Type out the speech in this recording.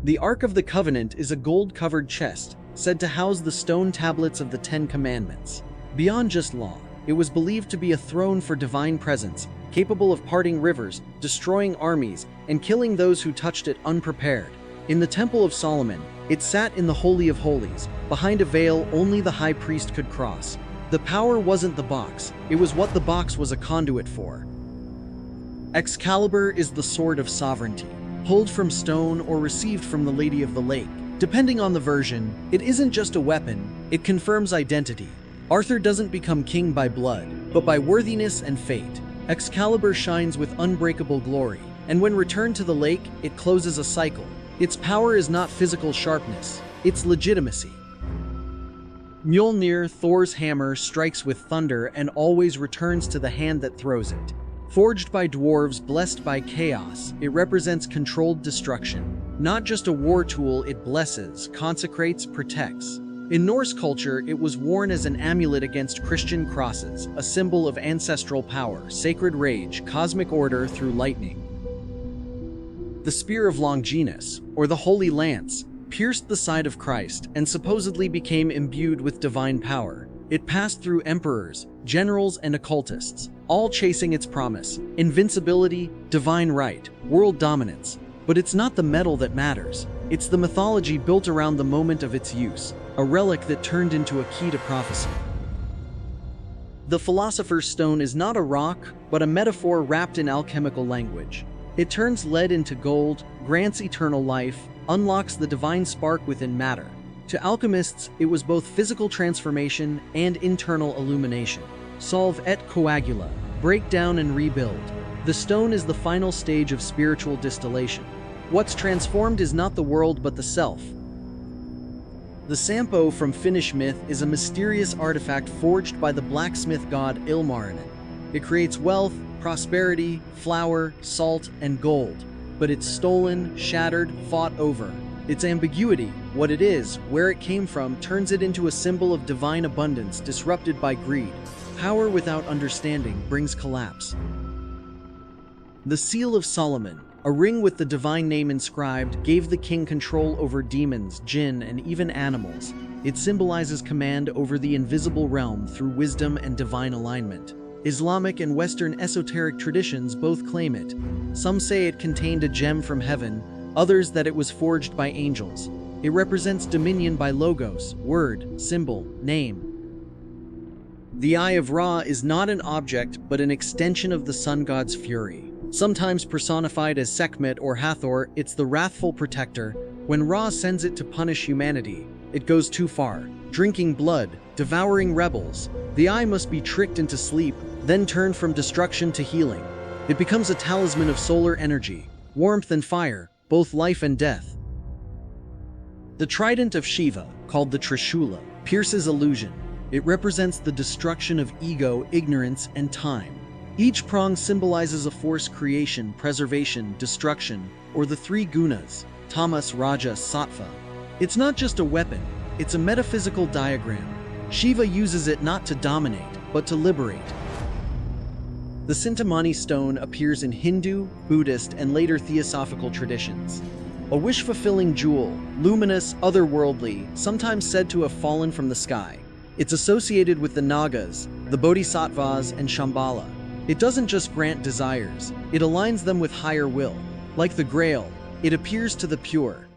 The Ark of the Covenant is a gold-covered chest said to house the stone tablets of the Ten Commandments. Beyond just law, it was believed to be a throne for divine presence, capable of parting rivers, destroying armies, and killing those who touched it unprepared. In the Temple of Solomon, it sat in the Holy of Holies, behind a veil only the high priest could cross. The power wasn't the box, it was what the box was a conduit for. Excalibur is the sword of sovereignty, pulled from stone or received from the Lady of the Lake. Depending on the version, it isn't just a weapon, it confirms identity. Arthur doesn't become king by blood, but by worthiness and fate. Excalibur shines with unbreakable glory, and when returned to the lake, it closes a cycle. Its power is not physical sharpness, it's legitimacy. Mjölnir, Thor's hammer, strikes with thunder and always returns to the hand that throws it. Forged by dwarves blessed by chaos, it represents controlled destruction. Not just a war tool, it blesses, consecrates, protects. In Norse culture, it was worn as an amulet against Christian crosses, a symbol of ancestral power, sacred rage, cosmic order through lightning. The spear of Longinus, or the Holy Lance, pierced the side of Christ and supposedly became imbued with divine power. It passed through emperors, generals, and occultists, all chasing its promise: invincibility, divine right, world dominance. But it's not the metal that matters, it's the mythology built around the moment of its use, a relic that turned into a key to prophecy. The Philosopher's Stone is not a rock, but a metaphor wrapped in alchemical language. It turns lead into gold, grants eternal life, unlocks the divine spark within matter. To alchemists, it was both physical transformation and internal illumination. Solve et coagula, break down and rebuild. The stone is the final stage of spiritual distillation. What's transformed is not the world but the self. The Sampo from Finnish myth is a mysterious artifact forged by the blacksmith god Ilmarinen. It creates wealth, prosperity, flour, salt, and gold. But it's stolen, shattered, fought over. Its ambiguity, what it is, where it came from, turns it into a symbol of divine abundance disrupted by greed. Power without understanding brings collapse. The Seal of Solomon, a ring with the divine name inscribed, gave the king control over demons, jinn, and even animals. It symbolizes command over the invisible realm through wisdom and divine alignment. Islamic and Western esoteric traditions both claim it. Some say it contained a gem from heaven, others that it was forged by angels. It represents dominion by logos, word, symbol, name. The Eye of Rah is not an object, but an extension of the sun god's fury. Sometimes personified as Sekhmet or Hathor, it's the wrathful protector. When Ra sends it to punish humanity, it goes too far, drinking blood, devouring rebels. The eye must be tricked into sleep, then turned from destruction to healing. It becomes a talisman of solar energy, warmth and fire, both life and death. The trident of Shiva, called the Trishula, pierces illusion. It represents the destruction of ego, ignorance, and time. Each prong symbolizes a force: creation, preservation, destruction, or the three gunas, tamas, rajas, sattva. It's not just a weapon, it's a metaphysical diagram. Shiva uses it not to dominate, but to liberate. The Cintamani stone appears in Hindu, Buddhist, and later Theosophical traditions. A wish-fulfilling jewel, luminous, otherworldly, sometimes said to have fallen from the sky. It's associated with the Nagas, the Bodhisattvas, and Shambhala. It doesn't just grant desires, it aligns them with higher will. Like the Grail, it appears to the pure,